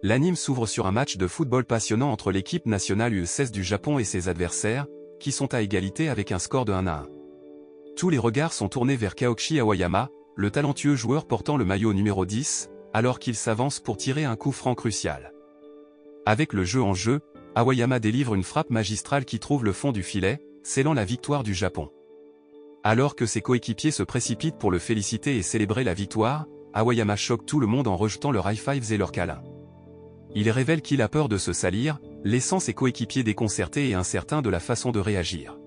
l'anime s'ouvre sur un match de football passionnant entre l'équipe nationale U16 du Japon et ses adversaires, qui sont à égalité avec un score de 1-1. Tous les regards sont tournés vers Kaoshi Awayama, le talentueux joueur portant le maillot numéro 10, alors qu'il s'avance pour tirer un coup franc crucial. Avec le jeu en jeu, Awayama délivre une frappe magistrale qui trouve le fond du filet, scellant la victoire du Japon. Alors que ses coéquipiers se précipitent pour le féliciter et célébrer la victoire, Awayama choque tout le monde en rejetant leurs high-fives et leurs câlins. Il révèle qu'il a peur de se salir, laissant ses coéquipiers déconcertés et incertains de la façon de réagir.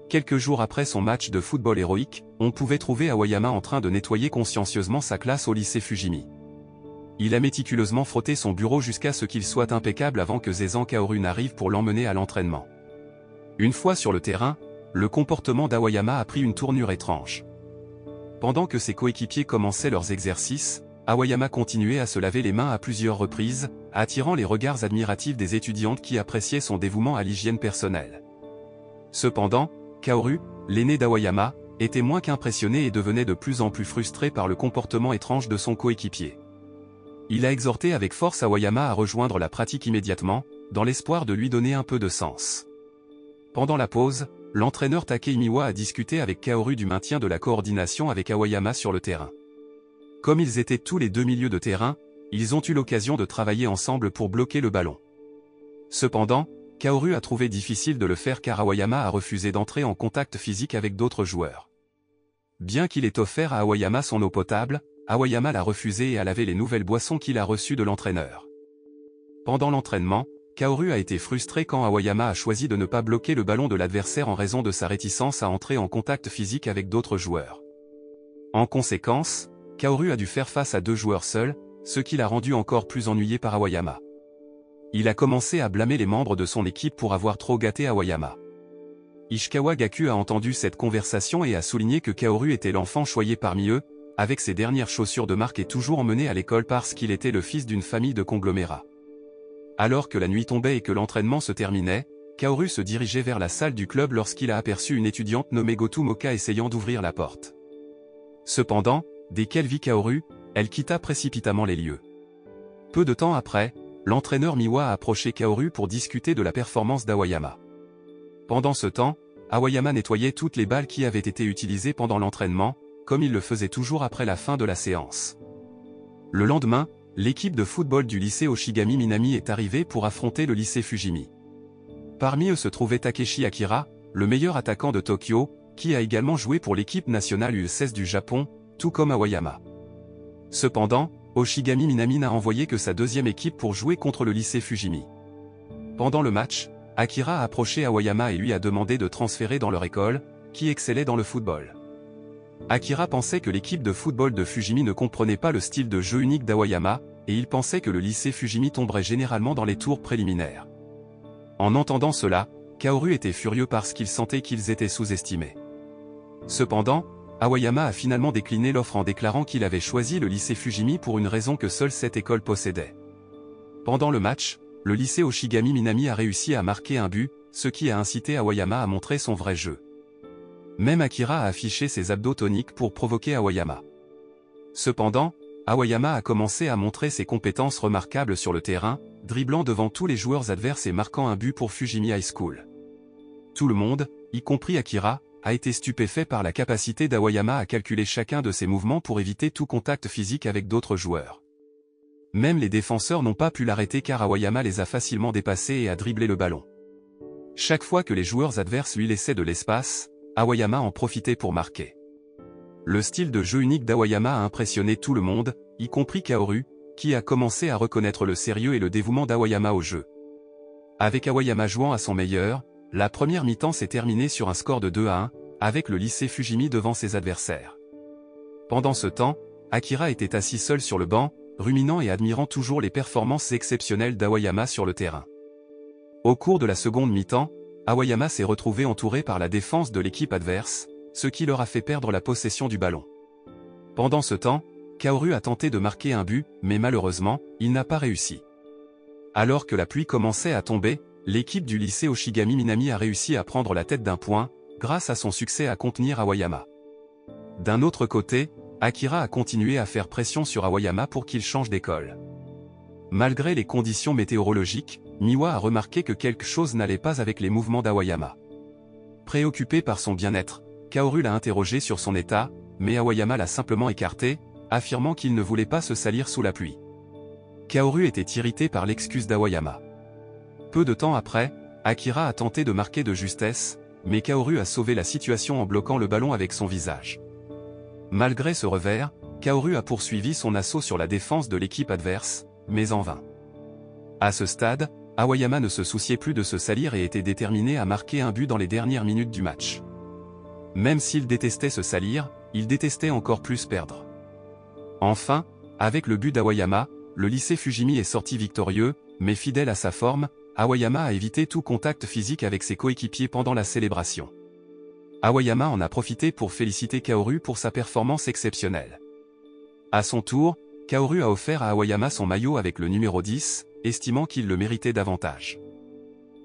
Quelques jours après son match de football héroïque, on pouvait trouver Awayama en train de nettoyer consciencieusement sa classe au lycée Fujimi. Il a méticuleusement frotté son bureau jusqu'à ce qu'il soit impeccable avant que Zezan Kaoru n'arrive pour l'emmener à l'entraînement. Une fois sur le terrain, le comportement d'Awayama a pris une tournure étrange. Pendant que ses coéquipiers commençaient leurs exercices, Awayama continuait à se laver les mains à plusieurs reprises, attirant les regards admiratifs des étudiantes qui appréciaient son dévouement à l'hygiène personnelle. Cependant, Kaoru, l'aîné d'Awayama, était moins qu'impressionné et devenait de plus en plus frustré par le comportement étrange de son coéquipier. Il a exhorté avec force Awayama à rejoindre la pratique immédiatement, dans l'espoir de lui donner un peu de sens. Pendant la pause, l'entraîneur Takei Miwa a discuté avec Kaoru du maintien de la coordination avec Awayama sur le terrain. Comme ils étaient tous les deux milieux de terrain, ils ont eu l'occasion de travailler ensemble pour bloquer le ballon. Cependant, Kaoru a trouvé difficile de le faire car Awayama a refusé d'entrer en contact physique avec d'autres joueurs. Bien qu'il ait offert à Awayama son eau potable, Awayama l'a refusé et a lavé les nouvelles boissons qu'il a reçues de l'entraîneur. Pendant l'entraînement, Kaoru a été frustré quand Awayama a choisi de ne pas bloquer le ballon de l'adversaire en raison de sa réticence à entrer en contact physique avec d'autres joueurs. En conséquence, Kaoru a dû faire face à deux joueurs seuls, ce qui l'a rendu encore plus ennuyé par Awayama. Il a commencé à blâmer les membres de son équipe pour avoir trop gâté Awayama. Ishikawa Gaku a entendu cette conversation et a souligné que Kaoru était l'enfant choyé parmi eux, avec ses dernières chaussures de marque et toujours emmené à l'école parce qu'il était le fils d'une famille de conglomérats. Alors que la nuit tombait et que l'entraînement se terminait, Kaoru se dirigeait vers la salle du club lorsqu'il a aperçu une étudiante nommée Goto Moka essayant d'ouvrir la porte. Cependant, dès qu'elle vit Kaoru, elle quitta précipitamment les lieux. Peu de temps après, l'entraîneur Miwa a approché Kaoru pour discuter de la performance d'Awayama. Pendant ce temps, Awayama nettoyait toutes les balles qui avaient été utilisées pendant l'entraînement, comme il le faisait toujours après la fin de la séance. Le lendemain, l'équipe de football du lycée Oshigami Minami est arrivée pour affronter le lycée Fujimi. Parmi eux se trouvait Takeshi Akira, le meilleur attaquant de Tokyo, qui a également joué pour l'équipe nationale U16 du Japon, tout comme Awayama. Cependant, Oshigami Minami n'a envoyé que sa deuxième équipe pour jouer contre le lycée Fujimi. Pendant le match, Akira a approché Awayama et lui a demandé de transférer dans leur école, qui excellait dans le football. Akira pensait que l'équipe de football de Fujimi ne comprenait pas le style de jeu unique d'Awayama, et il pensait que le lycée Fujimi tomberait généralement dans les tours préliminaires. En entendant cela, Kaoru était furieux parce qu'il sentait qu'ils étaient sous-estimés. Cependant, Awayama a finalement décliné l'offre en déclarant qu'il avait choisi le lycée Fujimi pour une raison que seule cette école possédait. Pendant le match, le lycée Oshigami Minami a réussi à marquer un but, ce qui a incité Awayama à montrer son vrai jeu. Même Akira a affiché ses abdos toniques pour provoquer Awayama. Cependant, Awayama a commencé à montrer ses compétences remarquables sur le terrain, dribblant devant tous les joueurs adverses et marquant un but pour Fujimi High School. Tout le monde, y compris Akira, a été stupéfait par la capacité d'Awayama à calculer chacun de ses mouvements pour éviter tout contact physique avec d'autres joueurs. Même les défenseurs n'ont pas pu l'arrêter car Awayama les a facilement dépassés et a dribblé le ballon. Chaque fois que les joueurs adverses lui laissaient de l'espace, Awayama en profitait pour marquer. Le style de jeu unique d'Awayama a impressionné tout le monde, y compris Kaoru, qui a commencé à reconnaître le sérieux et le dévouement d'Awayama au jeu. Avec Awayama jouant à son meilleur, la première mi-temps s'est terminée sur un score de 2-1, avec le lycée Fujimi devant ses adversaires. Pendant ce temps, Akira était assis seul sur le banc, ruminant et admirant toujours les performances exceptionnelles d'Awayama sur le terrain. Au cours de la seconde mi-temps, Awayama s'est retrouvé entouré par la défense de l'équipe adverse, ce qui leur a fait perdre la possession du ballon. Pendant ce temps, Kaoru a tenté de marquer un but, mais malheureusement, il n'a pas réussi. Alors que la pluie commençait à tomber, l'équipe du lycée Oshigami Minami a réussi à prendre la tête d'un point, grâce à son succès à contenir Awayama. D'un autre côté, Akira a continué à faire pression sur Awayama pour qu'il change d'école. Malgré les conditions météorologiques, Miwa a remarqué que quelque chose n'allait pas avec les mouvements d'Aoyama. Préoccupé par son bien-être, Kaoru l'a interrogé sur son état, mais Aoyama l'a simplement écarté, affirmant qu'il ne voulait pas se salir sous la pluie. Kaoru était irrité par l'excuse d'Aoyama. Peu de temps après, Akira a tenté de marquer de justesse, mais Kaoru a sauvé la situation en bloquant le ballon avec son visage. Malgré ce revers, Kaoru a poursuivi son assaut sur la défense de l'équipe adverse, mais en vain. À ce stade, Aoyama ne se souciait plus de se salir et était déterminé à marquer un but dans les dernières minutes du match. Même s'il détestait se salir, il détestait encore plus perdre. Enfin, avec le but d'Aoyama, le lycée Fujimi est sorti victorieux, mais fidèle à sa forme, Aoyama a évité tout contact physique avec ses coéquipiers pendant la célébration. Aoyama en a profité pour féliciter Kaoru pour sa performance exceptionnelle. À son tour, Kaoru a offert à Aoyama son maillot avec le numéro 10, estimant qu'il le méritait davantage.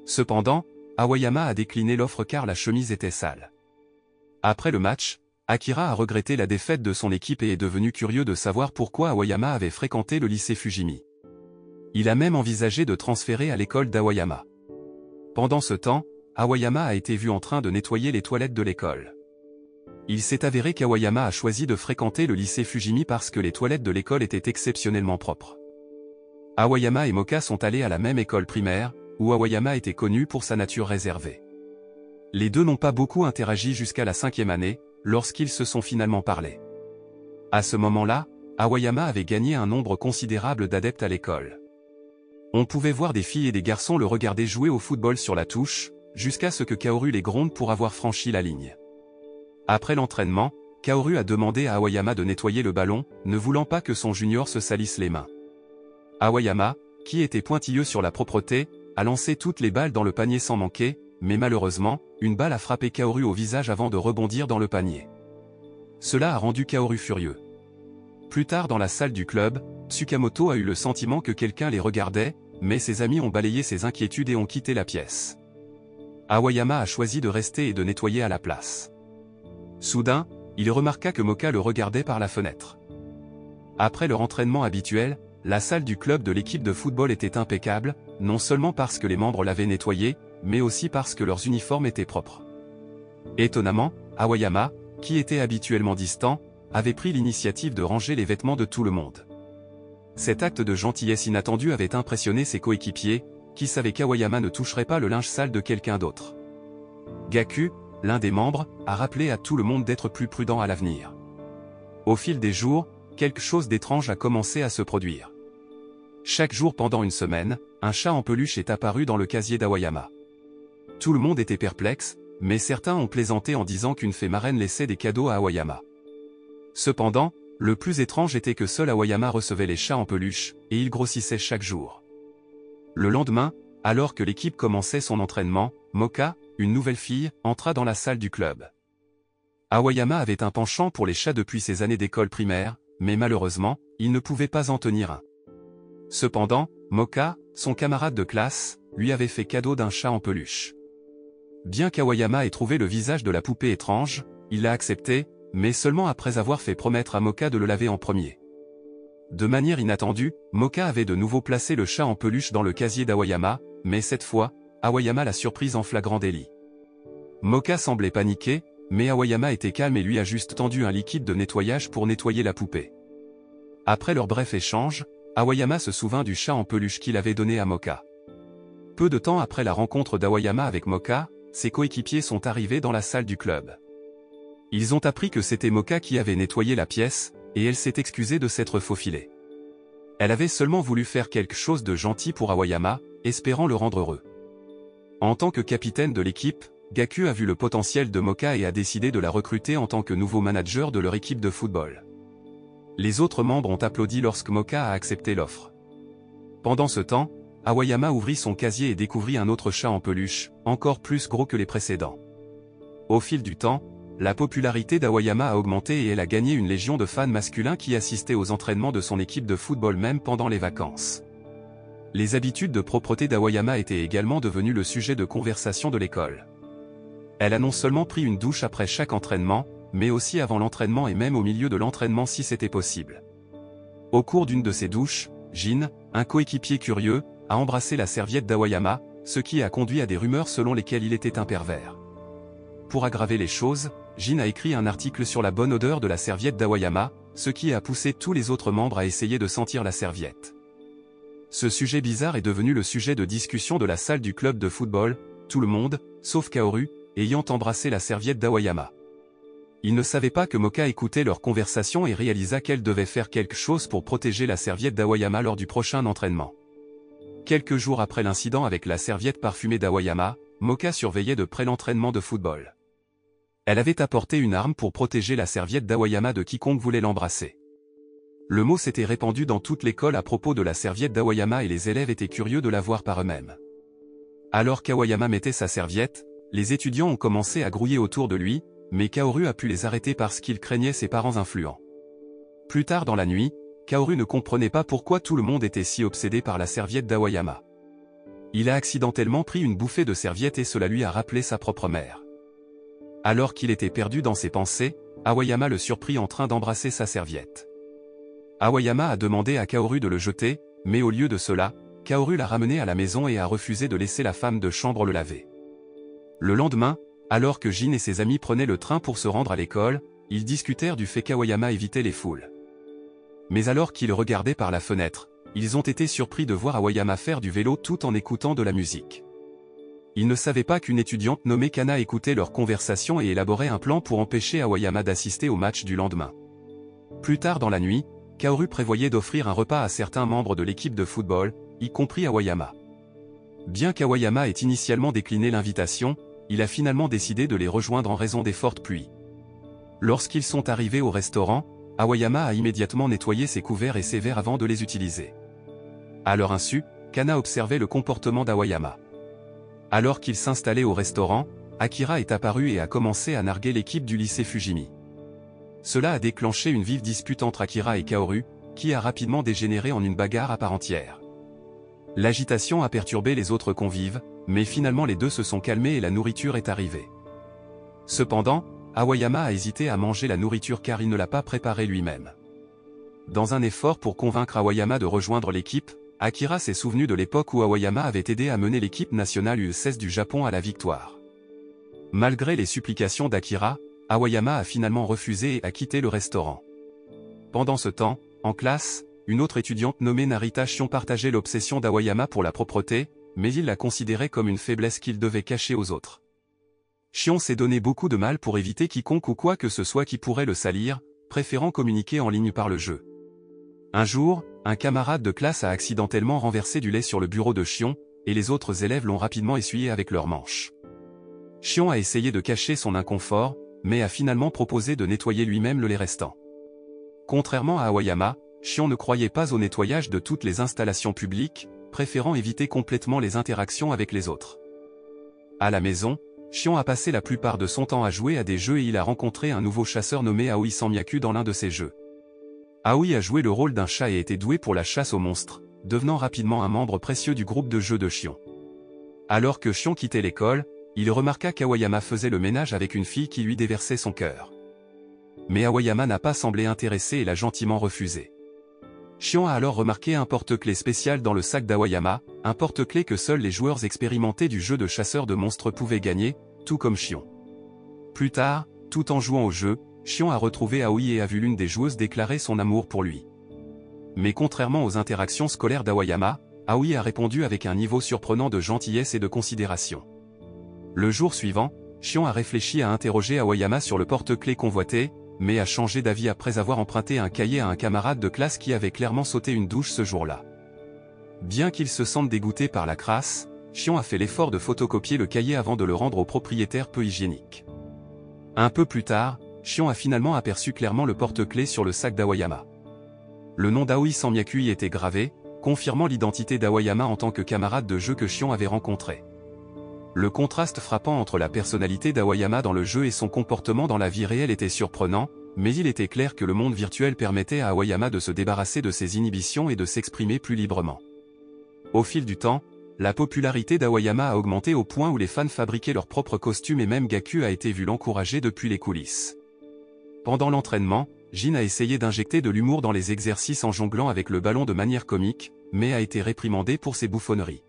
Cependant, Aoyama a décliné l'offre car la chemise était sale. Après le match, Akira a regretté la défaite de son équipe et est devenu curieux de savoir pourquoi Aoyama avait fréquenté le lycée Fujimi. Il a même envisagé de transférer à l'école d'Aoyama. Pendant ce temps, Aoyama a été vu en train de nettoyer les toilettes de l'école. Il s'est avéré qu'Aoyama a choisi de fréquenter le lycée Fujimi parce que les toilettes de l'école étaient exceptionnellement propres. Aoyama et Moka sont allés à la même école primaire, où Aoyama était connu pour sa nature réservée. Les deux n'ont pas beaucoup interagi jusqu'à la 5e année, lorsqu'ils se sont finalement parlé. À ce moment-là, Aoyama avait gagné un nombre considérable d'adeptes à l'école. On pouvait voir des filles et des garçons le regarder jouer au football sur la touche, jusqu'à ce que Kaoru les gronde pour avoir franchi la ligne. Après l'entraînement, Kaoru a demandé à Aoyama de nettoyer le ballon, ne voulant pas que son junior se salisse les mains. Aoyama, qui était pointilleux sur la propreté, a lancé toutes les balles dans le panier sans manquer, mais malheureusement, une balle a frappé Kaoru au visage avant de rebondir dans le panier. Cela a rendu Kaoru furieux. Plus tard dans la salle du club, Tsukamoto a eu le sentiment que quelqu'un les regardait, mais ses amis ont balayé ses inquiétudes et ont quitté la pièce. Aoyama a choisi de rester et de nettoyer à la place. Soudain, il remarqua que Moka le regardait par la fenêtre. Après leur entraînement habituel, la salle du club de l'équipe de football était impeccable, non seulement parce que les membres l'avaient nettoyée, mais aussi parce que leurs uniformes étaient propres. Étonnamment, Aoyama, qui était habituellement distant, avait pris l'initiative de ranger les vêtements de tout le monde. Cet acte de gentillesse inattendu avait impressionné ses coéquipiers, qui savaient qu'Aoyama ne toucherait pas le linge sale de quelqu'un d'autre. Gaku, l'un des membres, a rappelé à tout le monde d'être plus prudent à l'avenir. Au fil des jours, quelque chose d'étrange a commencé à se produire. Chaque jour pendant une semaine, un chat en peluche est apparu dans le casier d'Aoyama. Tout le monde était perplexe, mais certains ont plaisanté en disant qu'une fée marraine laissait des cadeaux à Aoyama. Cependant, le plus étrange était que seul Aoyama recevait les chats en peluche, et il grossissait chaque jour. Le lendemain, alors que l'équipe commençait son entraînement, Moka, une nouvelle fille, entra dans la salle du club. Aoyama avait un penchant pour les chats depuis ses années d'école primaire, mais malheureusement, il ne pouvait pas en tenir un. Cependant, Moka, son camarade de classe, lui avait fait cadeau d'un chat en peluche. Bien qu'Aoyama ait trouvé le visage de la poupée étrange, il l'a accepté, mais seulement après avoir fait promettre à Moka de le laver en premier. De manière inattendue, Moka avait de nouveau placé le chat en peluche dans le casier d'Aoyama, mais cette fois, Aoyama l'a surprise en flagrant délit. Moka semblait paniqué, mais Aoyama était calme et lui a juste tendu un liquide de nettoyage pour nettoyer la poupée. Après leur bref échange, Aoyama se souvint du chat en peluche qu'il avait donné à Moka. Peu de temps après la rencontre d'Aoyama avec Moka, ses coéquipiers sont arrivés dans la salle du club. Ils ont appris que c'était Moka qui avait nettoyé la pièce, et elle s'est excusée de s'être faufilée. Elle avait seulement voulu faire quelque chose de gentil pour Aoyama, espérant le rendre heureux. En tant que capitaine de l'équipe, Gaku a vu le potentiel de Moka et a décidé de la recruter en tant que nouveau manager de leur équipe de football. Les autres membres ont applaudi lorsque Moka a accepté l'offre. Pendant ce temps, Aoyama ouvrit son casier et découvrit un autre chat en peluche, encore plus gros que les précédents. Au fil du temps, la popularité d'Aoyama a augmenté et elle a gagné une légion de fans masculins qui assistaient aux entraînements de son équipe de football même pendant les vacances. Les habitudes de propreté d'Aoyama étaient également devenues le sujet de conversation de l'école. Elle a non seulement pris une douche après chaque entraînement, mais aussi avant l'entraînement et même au milieu de l'entraînement si c'était possible. Au cours d'une de ces douches, Jin, un coéquipier curieux, a embrassé la serviette d'Aoyama, ce qui a conduit à des rumeurs selon lesquelles il était un pervers. Pour aggraver les choses, Jin a écrit un article sur la bonne odeur de la serviette d'Aoyama, ce qui a poussé tous les autres membres à essayer de sentir la serviette. Ce sujet bizarre est devenu le sujet de discussion de la salle du club de football, tout le monde, sauf Kaoru, ayant embrassé la serviette d'Aoyama. Il ne savait pas que Moka écoutait leur conversation et réalisa qu'elle devait faire quelque chose pour protéger la serviette d'Aoyama lors du prochain entraînement. Quelques jours après l'incident avec la serviette parfumée d'Aoyama, Moka surveillait de près l'entraînement de football. Elle avait apporté une arme pour protéger la serviette d'Aoyama de quiconque voulait l'embrasser. Le mot s'était répandu dans toute l'école à propos de la serviette d'Aoyama et les élèves étaient curieux de la voir par eux-mêmes. Alors qu'Aoyama mettait sa serviette, les étudiants ont commencé à grouiller autour de lui, mais Kaoru a pu les arrêter parce qu'il craignait ses parents influents. Plus tard dans la nuit, Kaoru ne comprenait pas pourquoi tout le monde était si obsédé par la serviette d'Aoyama. Il a accidentellement pris une bouffée de serviette et cela lui a rappelé sa propre mère. Alors qu'il était perdu dans ses pensées, Aoyama le surprit en train d'embrasser sa serviette. Aoyama a demandé à Kaoru de le jeter, mais au lieu de cela, Kaoru l'a ramené à la maison et a refusé de laisser la femme de chambre le laver. Le lendemain, alors que Jin et ses amis prenaient le train pour se rendre à l'école, ils discutèrent du fait qu'Aoyama évitait les foules. Mais alors qu'ils regardaient par la fenêtre, ils ont été surpris de voir Aoyama faire du vélo tout en écoutant de la musique. Ils ne savaient pas qu'une étudiante nommée Kana écoutait leur conversation et élaborait un plan pour empêcher Aoyama d'assister au match du lendemain. Plus tard dans la nuit, Kaoru prévoyait d'offrir un repas à certains membres de l'équipe de football, y compris Aoyama. Bien qu'Aoyama ait initialement décliné l'invitation, il a finalement décidé de les rejoindre en raison des fortes pluies. Lorsqu'ils sont arrivés au restaurant, Aoyama a immédiatement nettoyé ses couverts et ses verres avant de les utiliser. À leur insu, Kana observait le comportement d'Aoyama. Alors qu'il s'installait au restaurant, Akira est apparu et a commencé à narguer l'équipe du lycée Fujimi. Cela a déclenché une vive dispute entre Akira et Kaoru, qui a rapidement dégénéré en une bagarre à part entière. L'agitation a perturbé les autres convives, mais finalement les deux se sont calmés et la nourriture est arrivée. Cependant, Aoyama a hésité à manger la nourriture car il ne l'a pas préparée lui-même. Dans un effort pour convaincre Aoyama de rejoindre l'équipe, Akira s'est souvenu de l'époque où Aoyama avait aidé à mener l'équipe nationale U16 du Japon à la victoire. Malgré les supplications d'Akira, Aoyama a finalement refusé et a quitté le restaurant. Pendant ce temps, en classe, une autre étudiante nommée Narita Shion partageait l'obsession d'Aoyama pour la propreté, mais il la considérait comme une faiblesse qu'il devait cacher aux autres. Shion s'est donné beaucoup de mal pour éviter quiconque ou quoi que ce soit qui pourrait le salir, préférant communiquer en ligne par le jeu. Un jour, un camarade de classe a accidentellement renversé du lait sur le bureau de Shion, et les autres élèves l'ont rapidement essuyé avec leurs manches. Shion a essayé de cacher son inconfort, mais a finalement proposé de nettoyer lui-même le lait restant. Contrairement à Aoyama, Shion ne croyait pas au nettoyage de toutes les installations publiques, préférant éviter complètement les interactions avec les autres. À la maison, Shion a passé la plupart de son temps à jouer à des jeux et il a rencontré un nouveau chasseur nommé Aoi Samyaku dans l'un de ces jeux. Aoi a joué le rôle d'un chat et était doué pour la chasse aux monstres, devenant rapidement un membre précieux du groupe de jeux de Shion. Alors que Shion quittait l'école, il remarqua qu'Aoyama faisait le ménage avec une fille qui lui déversait son cœur. Mais Aoyama n'a pas semblé intéressé et l'a gentiment refusé. Shion a alors remarqué un porte-clés spécial dans le sac d'Aoyama, un porte-clés que seuls les joueurs expérimentés du jeu de chasseur de monstres pouvaient gagner, tout comme Shion. Plus tard, tout en jouant au jeu, Shion a retrouvé Aoi et a vu l'une des joueuses déclarer son amour pour lui. Mais contrairement aux interactions scolaires d'Aoyama, Aoi a répondu avec un niveau surprenant de gentillesse et de considération. Le jour suivant, Shion a réfléchi à interroger Aoyama sur le porte-clés convoité, mais a changé d'avis après avoir emprunté un cahier à un camarade de classe qui avait clairement sauté une douche ce jour-là. Bien qu'il se sente dégoûté par la crasse, Shion a fait l'effort de photocopier le cahier avant de le rendre au propriétaire peu hygiénique. Un peu plus tard, Shion a finalement aperçu clairement le porte-clés sur le sac d'Aoyama. Le nom d'Aoi Samyaku y était gravé, confirmant l'identité d'Aoyama en tant que camarade de jeu que Shion avait rencontré. Le contraste frappant entre la personnalité d'Aoyama dans le jeu et son comportement dans la vie réelle était surprenant, mais il était clair que le monde virtuel permettait à Aoyama de se débarrasser de ses inhibitions et de s'exprimer plus librement. Au fil du temps, la popularité d'Aoyama a augmenté au point où les fans fabriquaient leurs propres costumes et même Gaku a été vu l'encourager depuis les coulisses. Pendant l'entraînement, Jin a essayé d'injecter de l'humour dans les exercices en jonglant avec le ballon de manière comique, mais a été réprimandé pour ses bouffonneries.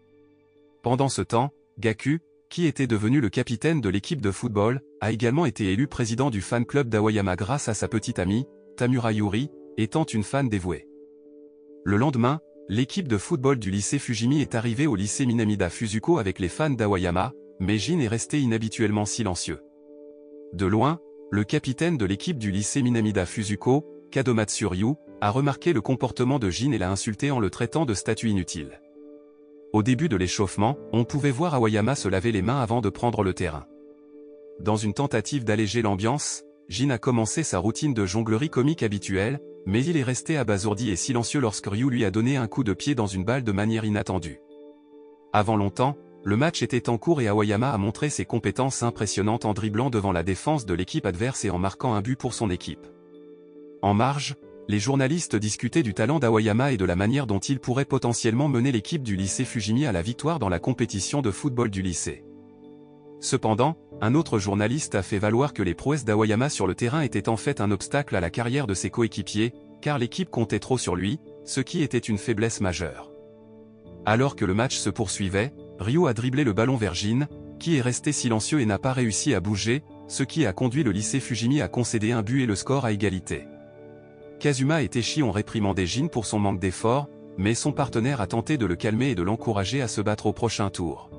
Pendant ce temps, Gaku, qui était devenu le capitaine de l'équipe de football, a également été élu président du fan club d'Aoyama grâce à sa petite amie, Tamura Yuri, étant une fan dévouée. Le lendemain, l'équipe de football du lycée Fujimi est arrivée au lycée Minamida Fuzuko avec les fans d'Aoyama, mais Jin est resté inhabituellement silencieux. De loin, le capitaine de l'équipe du lycée Minamida Fuzuko, Kadomatsu Ryu, a remarqué le comportement de Jin et l'a insulté en le traitant de statue inutile. Au début de l'échauffement, on pouvait voir Aoyama se laver les mains avant de prendre le terrain. Dans une tentative d'alléger l'ambiance, Jin a commencé sa routine de jonglerie comique habituelle, mais il est resté abasourdi et silencieux lorsque Ryu lui a donné un coup de pied dans une balle de manière inattendue. Avant longtemps, le match était en cours et Aoyama a montré ses compétences impressionnantes en dribblant devant la défense de l'équipe adverse et en marquant un but pour son équipe. En marge, les journalistes discutaient du talent d'Aoyama et de la manière dont il pourrait potentiellement mener l'équipe du lycée Fujimi à la victoire dans la compétition de football du lycée. Cependant, un autre journaliste a fait valoir que les prouesses d'Aoyama sur le terrain étaient en fait un obstacle à la carrière de ses coéquipiers, car l'équipe comptait trop sur lui, ce qui était une faiblesse majeure. Alors que le match se poursuivait, Ryu a dribblé le ballon vers Jin, qui est resté silencieux et n'a pas réussi à bouger, ce qui a conduit le lycée Fujimi à concéder un but et le score à égalité. Kazuma et Teishi ont réprimandé Jin pour son manque d'effort, mais son partenaire a tenté de le calmer et de l'encourager à se battre au prochain tour.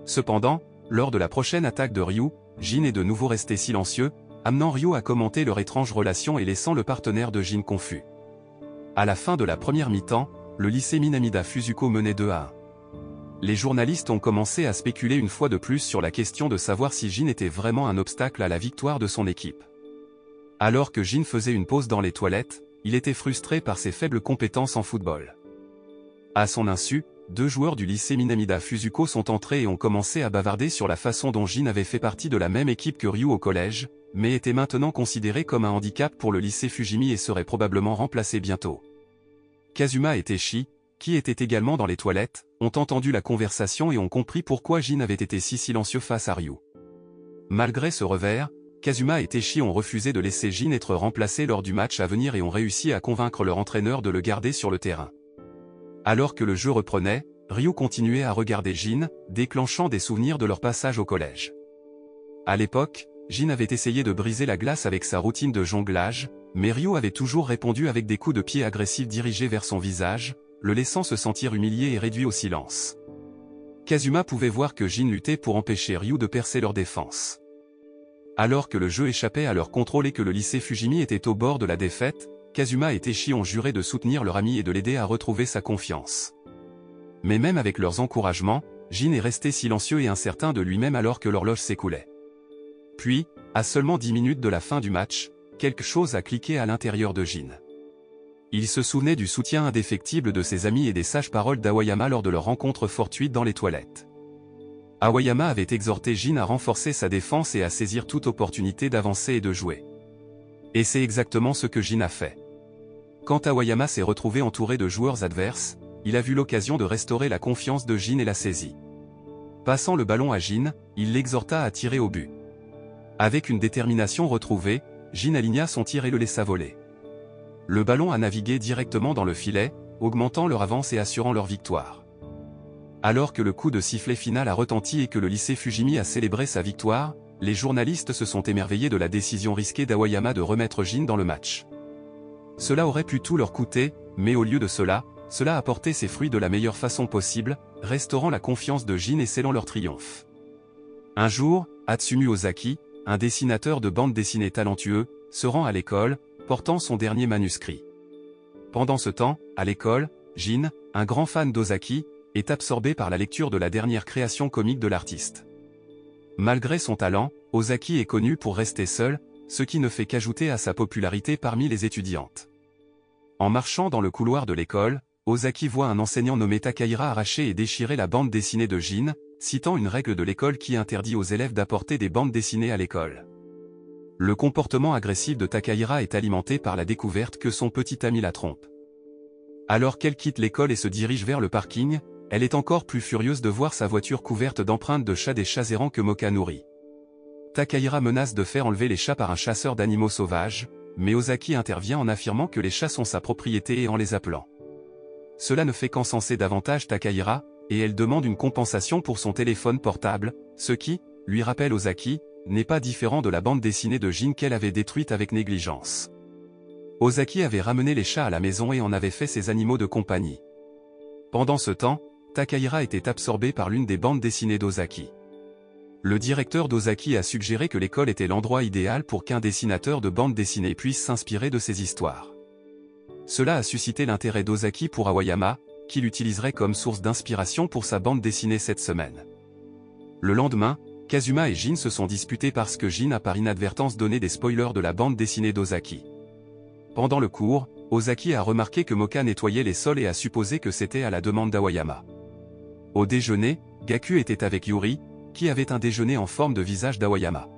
Cependant, lors de la prochaine attaque de Ryu, Jin est de nouveau resté silencieux, amenant Ryu à commenter leur étrange relation et laissant le partenaire de Jin confus. À la fin de la première mi-temps, le lycée Minamida Fuzuko menait 2-1. Les journalistes ont commencé à spéculer une fois de plus sur la question de savoir si Jin était vraiment un obstacle à la victoire de son équipe. Alors que Jin faisait une pause dans les toilettes, il était frustré par ses faibles compétences en football. À son insu, 2 joueurs du lycée Minamida Fuzuko sont entrés et ont commencé à bavarder sur la façon dont Jin avait fait partie de la même équipe que Ryu au collège, mais était maintenant considéré comme un handicap pour le lycée Fujimi et serait probablement remplacé bientôt. Kazuma et Teishi, qui étaient également dans les toilettes, ont entendu la conversation et ont compris pourquoi Jin avait été si silencieux face à Ryu. Malgré ce revers, Kazuma et Teishi ont refusé de laisser Jin être remplacé lors du match à venir et ont réussi à convaincre leur entraîneur de le garder sur le terrain. Alors que le jeu reprenait, Ryu continuait à regarder Jin, déclenchant des souvenirs de leur passage au collège. À l'époque, Jin avait essayé de briser la glace avec sa routine de jonglage, mais Ryu avait toujours répondu avec des coups de pied agressifs dirigés vers son visage, le laissant se sentir humilié et réduit au silence. Kazuma pouvait voir que Jin luttait pour empêcher Ryu de percer leur défense. Alors que le jeu échappait à leur contrôle et que le lycée Fujimi était au bord de la défaite, Kazuma et Teishi ont juré de soutenir leur ami et de l'aider à retrouver sa confiance. Mais même avec leurs encouragements, Jin est resté silencieux et incertain de lui-même alors que l'horloge s'écoulait. Puis, à seulement 10 minutes de la fin du match, quelque chose a cliqué à l'intérieur de Jin. Il se souvenait du soutien indéfectible de ses amis et des sages paroles d'Aoyama lors de leur rencontre fortuite dans les toilettes. Aoyama avait exhorté Jin à renforcer sa défense et à saisir toute opportunité d'avancer et de jouer. Et c'est exactement ce que Jin a fait. Quand Aoyama s'est retrouvé entouré de joueurs adverses, il a vu l'occasion de restaurer la confiance de Jin et l'a saisi. Passant le ballon à Jin, il l'exhorta à tirer au but. Avec une détermination retrouvée, Jin aligna son tir et le laissa voler. Le ballon a navigué directement dans le filet, augmentant leur avance et assurant leur victoire. Alors que le coup de sifflet final a retenti et que le lycée Fujimi a célébré sa victoire, les journalistes se sont émerveillés de la décision risquée d'Aoyama de remettre Jin dans le match. Cela aurait pu tout leur coûter, mais au lieu de cela a porté ses fruits de la meilleure façon possible, restaurant la confiance de Jin et scellant leur triomphe. Un jour, Hatsumi Ozaki, un dessinateur de bande dessinée talentueux, se rend à l'école, portant son dernier manuscrit. Pendant ce temps, à l'école, Jin, un grand fan d'Ozaki, est absorbé par la lecture de la dernière création comique de l'artiste. Malgré son talent, Ozaki est connu pour rester seul, ce qui ne fait qu'ajouter à sa popularité parmi les étudiantes. En marchant dans le couloir de l'école, Ozaki voit un enseignant nommé Takahira arracher et déchirer la bande dessinée de Jin, citant une règle de l'école qui interdit aux élèves d'apporter des bandes dessinées à l'école. Le comportement agressif de Takahira est alimenté par la découverte que son petit ami la trompe. Alors qu'elle quitte l'école et se dirige vers le parking, elle est encore plus furieuse de voir sa voiture couverte d'empreintes de chats des chats errants que Moka nourrit. Takahira menace de faire enlever les chats par un chasseur d'animaux sauvages, mais Ozaki intervient en affirmant que les chats sont sa propriété et en les appelant. Cela ne fait qu'encenser davantage Takahira, et elle demande une compensation pour son téléphone portable, ce qui, lui rappelle Ozaki, n'est pas différent de la bande dessinée de Jin qu'elle avait détruite avec négligence. Ozaki avait ramené les chats à la maison et en avait fait ses animaux de compagnie. Pendant ce temps, Takahira était absorbé par l'une des bandes dessinées d'Ozaki. Le directeur d'Ozaki a suggéré que l'école était l'endroit idéal pour qu'un dessinateur de bande dessinée puisse s'inspirer de ces histoires. Cela a suscité l'intérêt d'Ozaki pour Aoyama, qui l'utiliserait comme source d'inspiration pour sa bande dessinée cette semaine. Le lendemain, Kazuma et Jin se sont disputés parce que Jin a par inadvertance donné des spoilers de la bande dessinée d'Ozaki. Pendant le cours, Ozaki a remarqué que Moka nettoyait les sols et a supposé que c'était à la demande d'Aoyama. Au déjeuner, Gaku était avec Yuri, qui avait un déjeuner en forme de visage d'Aoyama.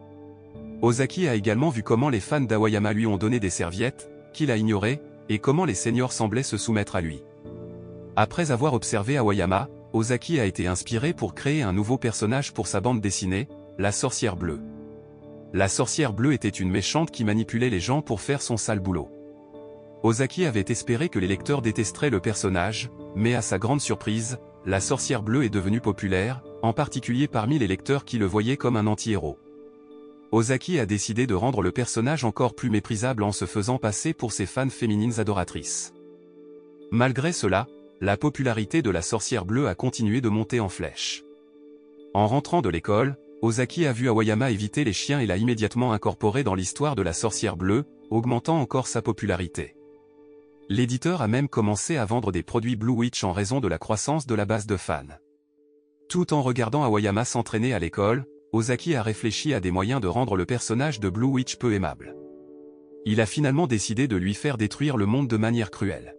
Ozaki a également vu comment les fans d'Aoyama lui ont donné des serviettes, qu'il a ignorées, et comment les seniors semblaient se soumettre à lui. Après avoir observé Aoyama, Ozaki a été inspiré pour créer un nouveau personnage pour sa bande dessinée, la sorcière bleue. La sorcière bleue était une méchante qui manipulait les gens pour faire son sale boulot. Ozaki avait espéré que les lecteurs détesteraient le personnage, mais à sa grande surprise, la sorcière bleue est devenue populaire, en particulier parmi les lecteurs qui le voyaient comme un anti-héros. Ozaki a décidé de rendre le personnage encore plus méprisable en se faisant passer pour ses fans féminines adoratrices. Malgré cela, la popularité de la sorcière bleue a continué de monter en flèche. En rentrant de l'école, Ozaki a vu Aoyama éviter les chiens et l'a immédiatement incorporé dans l'histoire de la sorcière bleue, augmentant encore sa popularité. L'éditeur a même commencé à vendre des produits Blue Witch en raison de la croissance de la base de fans. Tout en regardant Aoyama s'entraîner à l'école, Ozaki a réfléchi à des moyens de rendre le personnage de Blue Witch peu aimable. Il a finalement décidé de lui faire détruire le monde de manière cruelle.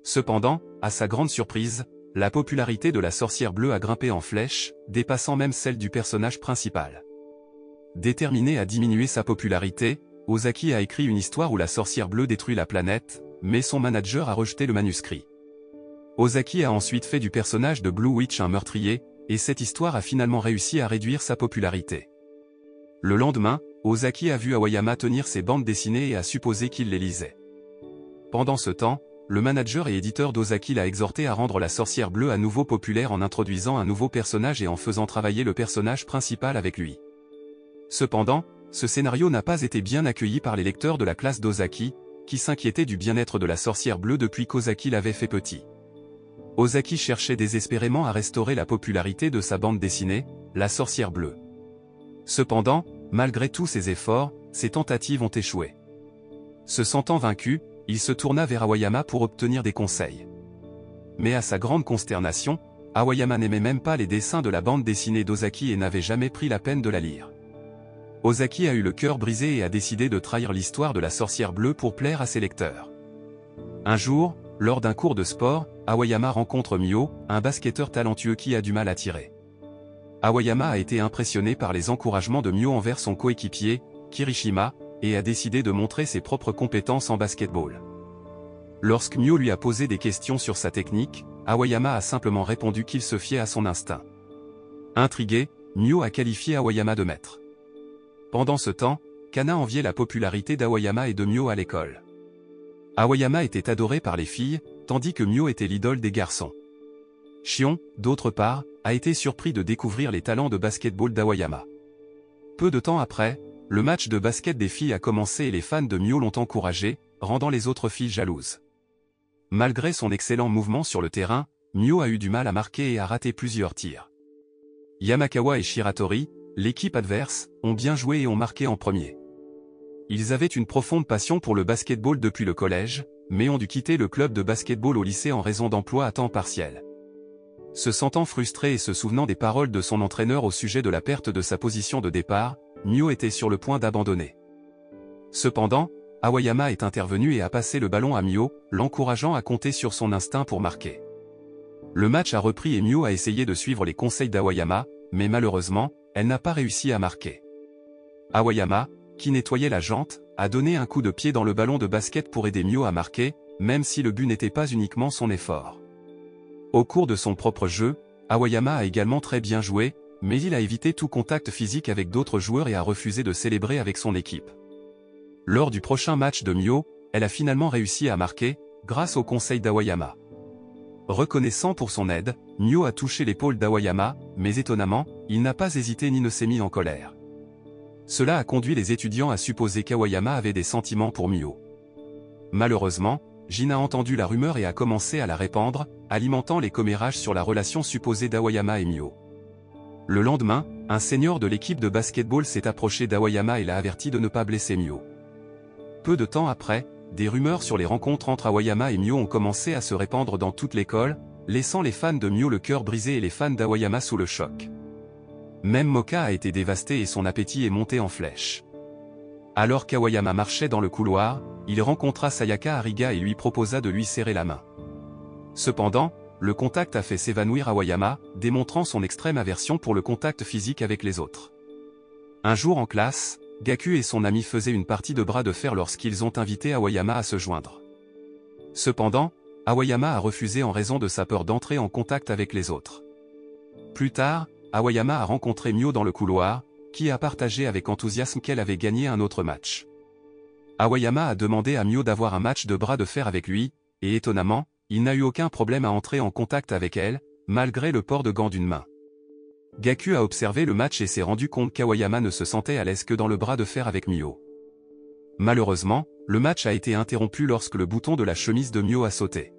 Cependant, à sa grande surprise, la popularité de la sorcière bleue a grimpé en flèche, dépassant même celle du personnage principal. Déterminé à diminuer sa popularité, Ozaki a écrit une histoire où la sorcière bleue détruit la planète, mais son manager a rejeté le manuscrit. Ozaki a ensuite fait du personnage de Blue Witch un meurtrier, et cette histoire a finalement réussi à réduire sa popularité. Le lendemain, Ozaki a vu Aoyama tenir ses bandes dessinées et a supposé qu'il les lisait. Pendant ce temps, le manager et éditeur d'Ozaki l'a exhorté à rendre la sorcière bleue à nouveau populaire en introduisant un nouveau personnage et en faisant travailler le personnage principal avec lui. Cependant, ce scénario n'a pas été bien accueilli par les lecteurs de la classe d'Ozaki, qui s'inquiétaient du bien-être de la sorcière bleue depuis qu'Ozaki l'avait fait petit. Ozaki cherchait désespérément à restaurer la popularité de sa bande dessinée, La sorcière bleue. Cependant, malgré tous ses efforts, ses tentatives ont échoué. Se sentant vaincu, il se tourna vers Aoyama pour obtenir des conseils. Mais à sa grande consternation, Aoyama n'aimait même pas les dessins de la bande dessinée d'Ozaki et n'avait jamais pris la peine de la lire. Ozaki a eu le cœur brisé et a décidé de trahir l'histoire de la sorcière bleue pour plaire à ses lecteurs. Un jour, lors d'un cours de sport, Aoyama rencontre Mio, un basketteur talentueux qui a du mal à tirer. Aoyama a été impressionné par les encouragements de Mio envers son coéquipier, Kirishima, et a décidé de montrer ses propres compétences en basketball. Lorsque Mio lui a posé des questions sur sa technique, Aoyama a simplement répondu qu'il se fiait à son instinct. Intrigué, Mio a qualifié Aoyama de maître. Pendant ce temps, Kana enviait la popularité d'Aoyama et de Mio à l'école. Aoyama était adoré par les filles, tandis que Mio était l'idole des garçons. Shion, d'autre part, a été surpris de découvrir les talents de basketball d'Aoyama. Peu de temps après, le match de basket des filles a commencé et les fans de Mio l'ont encouragé, rendant les autres filles jalouses. Malgré son excellent mouvement sur le terrain, Mio a eu du mal à marquer et a raté plusieurs tirs. Yamakawa et Shiratori, l'équipe adverse, ont bien joué et ont marqué en premier. Ils avaient une profonde passion pour le basketball depuis le collège, mais ont dû quitter le club de basketball au lycée en raison d'emploi à temps partiel. Se sentant frustré et se souvenant des paroles de son entraîneur au sujet de la perte de sa position de départ, Mio était sur le point d'abandonner. Cependant, Aoyama est intervenu et a passé le ballon à Mio, l'encourageant à compter sur son instinct pour marquer. Le match a repris et Mio a essayé de suivre les conseils d'Aoyama, mais malheureusement, elle n'a pas réussi à marquer. Aoyama, qui nettoyait la jante, a donné un coup de pied dans le ballon de basket pour aider Mio à marquer, même si le but n'était pas uniquement son effort. Au cours de son propre jeu, Aoyama a également très bien joué, mais il a évité tout contact physique avec d'autres joueurs et a refusé de célébrer avec son équipe. Lors du prochain match de Myo, elle a finalement réussi à marquer, grâce au conseil d'Aoyama. Reconnaissant pour son aide, Myo a touché l'épaule d'Aoyama, mais étonnamment, il n'a pas hésité ni ne s'est mis en colère. Cela a conduit les étudiants à supposer qu'Aoyama avait des sentiments pour Myo. Malheureusement, Jin a entendu la rumeur et a commencé à la répandre, alimentant les commérages sur la relation supposée d'Aoyama et Myo. Le lendemain, un senior de l'équipe de basketball s'est approché d'Aoyama et l'a averti de ne pas blesser Myo. Peu de temps après, des rumeurs sur les rencontres entre Aoyama et Myo ont commencé à se répandre dans toute l'école, laissant les fans de Myo le cœur brisé et les fans d'Aoyama sous le choc. Même Moka a été dévasté et son appétit est monté en flèche. Alors qu'Aoyama marchait dans le couloir, il rencontra Sayaka Hariga et lui proposa de lui serrer la main. Cependant, le contact a fait s'évanouir Aoyama, démontrant son extrême aversion pour le contact physique avec les autres. Un jour en classe, Gaku et son ami faisaient une partie de bras de fer lorsqu'ils ont invité Aoyama à se joindre. Cependant, Aoyama a refusé en raison de sa peur d'entrer en contact avec les autres. Plus tard, Aoyama a rencontré Myo dans le couloir, qui a partagé avec enthousiasme qu'elle avait gagné un autre match. Aoyama a demandé à Myo d'avoir un match de bras de fer avec lui, et étonnamment, il n'a eu aucun problème à entrer en contact avec elle, malgré le port de gants d'une main. Gaku a observé le match et s'est rendu compte qu'Aoyama ne se sentait à l'aise que dans le bras de fer avec Myo. Malheureusement, le match a été interrompu lorsque le bouton de la chemise de Myo a sauté.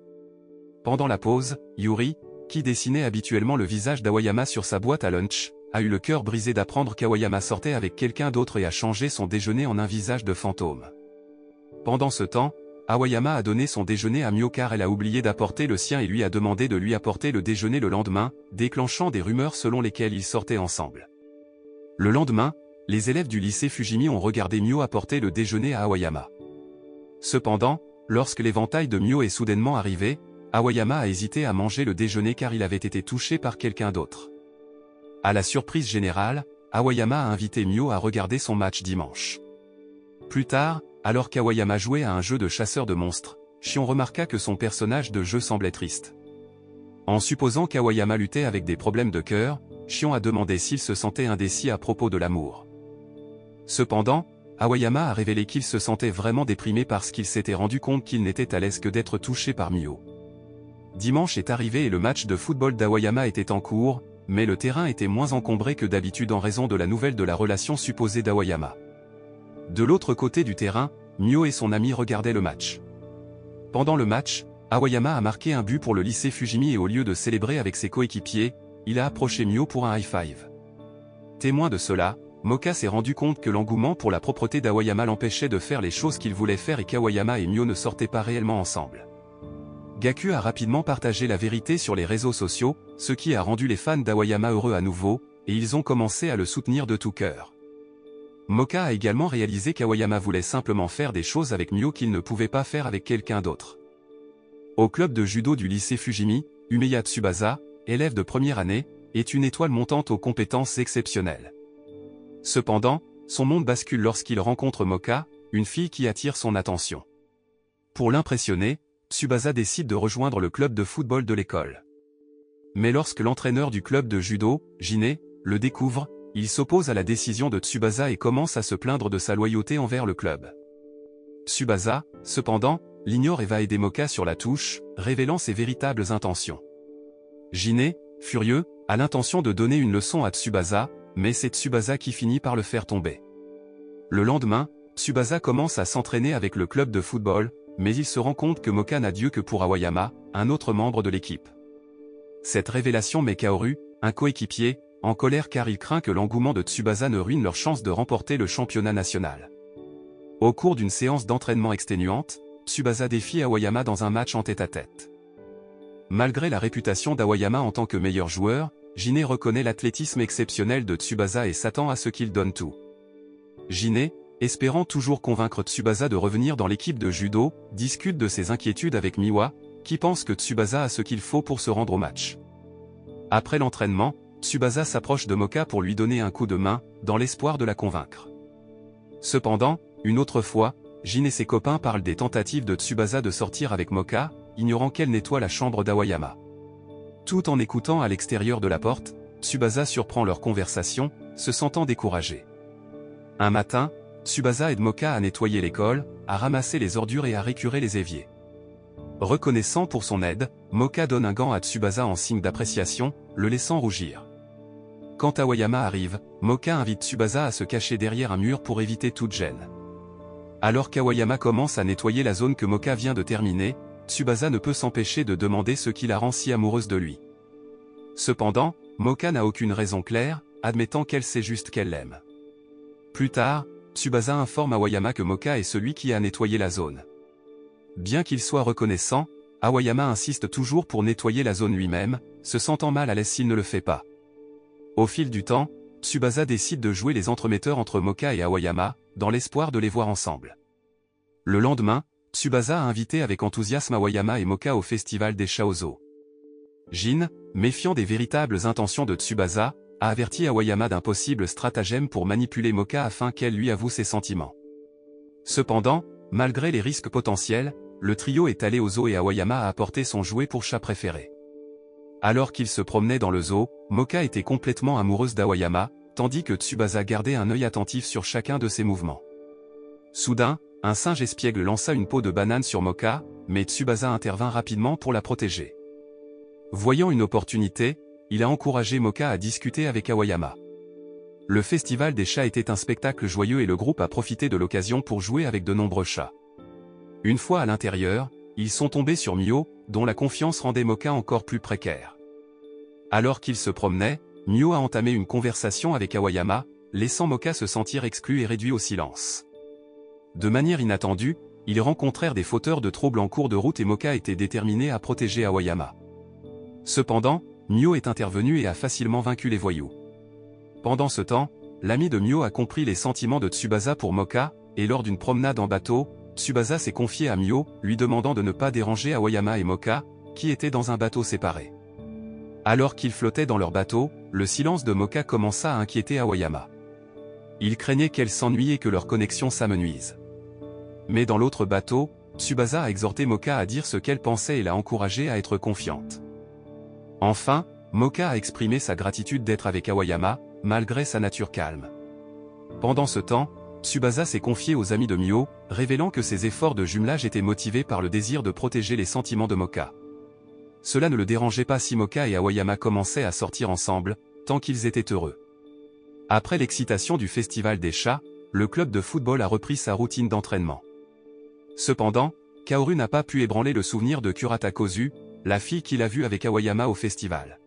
Pendant la pause, Yuri, qui dessinait habituellement le visage d'Aoyama sur sa boîte à lunch, a eu le cœur brisé d'apprendre qu'Aoyama sortait avec quelqu'un d'autre et a changé son déjeuner en un visage de fantôme. Pendant ce temps, Aoyama a donné son déjeuner à Myo car elle a oublié d'apporter le sien et lui a demandé de lui apporter le déjeuner le lendemain, déclenchant des rumeurs selon lesquelles ils sortaient ensemble. Le lendemain, les élèves du lycée Fujimi ont regardé Myo apporter le déjeuner à Aoyama. Cependant, lorsque l'éventail de Myo est soudainement arrivé, Aoyama a hésité à manger le déjeuner car il avait été touché par quelqu'un d'autre. À la surprise générale, Aoyama a invité Myo à regarder son match dimanche. Plus tard, alors qu'Aoyama jouait à un jeu de chasseur de monstres, Shion remarqua que son personnage de jeu semblait triste. En supposant qu'Aoyama luttait avec des problèmes de cœur, Shion a demandé s'il se sentait indécis à propos de l'amour. Cependant, Aoyama a révélé qu'il se sentait vraiment déprimé parce qu'il s'était rendu compte qu'il n'était à l'aise que d'être touché par Myo. Dimanche est arrivé et le match de football d'Aoyama était en cours, mais le terrain était moins encombré que d'habitude en raison de la nouvelle de la relation supposée d'Aoyama. De l'autre côté du terrain, Myo et son ami regardaient le match. Pendant le match, Aoyama a marqué un but pour le lycée Fujimi et au lieu de célébrer avec ses coéquipiers, il a approché Myo pour un high-five. Témoin de cela, Moka s'est rendu compte que l'engouement pour la propreté d'Aoyama l'empêchait de faire les choses qu'il voulait faire et qu'Aoyama et Myo ne sortaient pas réellement ensemble. Gaku a rapidement partagé la vérité sur les réseaux sociaux, ce qui a rendu les fans d'Aoyama heureux à nouveau, et ils ont commencé à le soutenir de tout cœur. Moka a également réalisé qu'Aoyama voulait simplement faire des choses avec Myo qu'il ne pouvait pas faire avec quelqu'un d'autre. Au club de judo du lycée Fujimi, Umeya Tsubasa, élève de première année, est une étoile montante aux compétences exceptionnelles. Cependant, son monde bascule lorsqu'il rencontre Moka, une fille qui attire son attention. Pour l'impressionner, Tsubasa décide de rejoindre le club de football de l'école. Mais lorsque l'entraîneur du club de judo, Jine, le découvre, il s'oppose à la décision de Tsubasa et commence à se plaindre de sa loyauté envers le club. Tsubasa, cependant, l'ignore et va aider Moka sur la touche, révélant ses véritables intentions. Jine, furieux, a l'intention de donner une leçon à Tsubasa, mais c'est Tsubasa qui finit par le faire tomber. Le lendemain, Tsubasa commence à s'entraîner avec le club de football, mais il se rend compte que Moka n'a Dieu que pour Aoyama, un autre membre de l'équipe. Cette révélation met Kaoru, un coéquipier, en colère car il craint que l'engouement de Tsubasa ne ruine leur chance de remporter le championnat national. Au cours d'une séance d'entraînement exténuante, Tsubasa défie Aoyama dans un match en tête-à-tête. Malgré la réputation d'Aoyama en tant que meilleur joueur, Jine reconnaît l'athlétisme exceptionnel de Tsubasa et s'attend à ce qu'il donne tout. Jine, espérant toujours convaincre Tsubasa de revenir dans l'équipe de judo, discute de ses inquiétudes avec Miwa, qui pense que Tsubasa a ce qu'il faut pour se rendre au match. Après l'entraînement, Tsubasa s'approche de Moka pour lui donner un coup de main, dans l'espoir de la convaincre. Cependant, une autre fois, Jin et ses copains parlent des tentatives de Tsubasa de sortir avec Moka, ignorant qu'elle nettoie la chambre d'Aoyama. Tout en écoutant à l'extérieur de la porte, Tsubasa surprend leur conversation, se sentant découragé. Un matin, Tsubasa aide Moka à nettoyer l'école, à ramasser les ordures et à récurer les éviers. Reconnaissant pour son aide, Moka donne un gant à Tsubasa en signe d'appréciation, le laissant rougir. Quand Aoyama arrive, Moka invite Tsubasa à se cacher derrière un mur pour éviter toute gêne. Alors qu'Aoyama commence à nettoyer la zone que Moka vient de terminer, Tsubasa ne peut s'empêcher de demander ce qui la rend si amoureuse de lui. Cependant, Moka n'a aucune raison claire, admettant qu'elle sait juste qu'elle l'aime. Plus tard, Tsubasa informe Aoyama que Moka est celui qui a nettoyé la zone. Bien qu'il soit reconnaissant, Aoyama insiste toujours pour nettoyer la zone lui-même, se sentant mal à l'aise s'il ne le fait pas. Au fil du temps, Tsubasa décide de jouer les entremetteurs entre Moka et Aoyama, dans l'espoir de les voir ensemble. Le lendemain, Tsubasa a invité avec enthousiasme Aoyama et Moka au festival des chats au zoo. Jin, méfiant des véritables intentions de Tsubasa, a averti Aoyama d'un possible stratagème pour manipuler Moka afin qu'elle lui avoue ses sentiments. Cependant, malgré les risques potentiels, le trio est allé au zoo et Aoyama a apporté son jouet pour chat préféré. Alors qu'ils se promenaient dans le zoo, Moka était complètement amoureuse d'Aoyama, tandis que Tsubasa gardait un œil attentif sur chacun de ses mouvements. Soudain, un singe espiègle lança une peau de banane sur Moka, mais Tsubasa intervint rapidement pour la protéger. Voyant une opportunité, il a encouragé Moka à discuter avec Aoyama. Le festival des chats était un spectacle joyeux et le groupe a profité de l'occasion pour jouer avec de nombreux chats. Une fois à l'intérieur, ils sont tombés sur Mio, dont la confiance rendait Moka encore plus précaire. Alors qu'ils se promenaient, Mio a entamé une conversation avec Aoyama, laissant Moka se sentir exclu et réduit au silence. De manière inattendue, ils rencontrèrent des fauteurs de troubles en cours de route et Moka était déterminé à protéger Aoyama. Cependant, Mio est intervenu et a facilement vaincu les voyous. Pendant ce temps, l'ami de Mio a compris les sentiments de Tsubasa pour Moka, et lors d'une promenade en bateau, Tsubasa s'est confié à Mio, lui demandant de ne pas déranger Aoyama et Moka, qui étaient dans un bateau séparé. Alors qu'ils flottaient dans leur bateau, le silence de Moka commença à inquiéter Aoyama. Il craignait qu'elle s'ennuie et que leur connexion s'amenuise. Mais dans l'autre bateau, Tsubasa a exhorté Moka à dire ce qu'elle pensait et l'a encouragée à être confiante. Enfin, Moka a exprimé sa gratitude d'être avec Aoyama, malgré sa nature calme. Pendant ce temps, Tsubasa s'est confié aux amis de Mio, révélant que ses efforts de jumelage étaient motivés par le désir de protéger les sentiments de Moka. Cela ne le dérangeait pas si Moka et Aoyama commençaient à sortir ensemble, tant qu'ils étaient heureux. Après l'excitation du festival des chats, le club de football a repris sa routine d'entraînement. Cependant, Kaoru n'a pas pu ébranler le souvenir de Kurata Kozu, la fille qu'il a vue avec Aoyama au festival.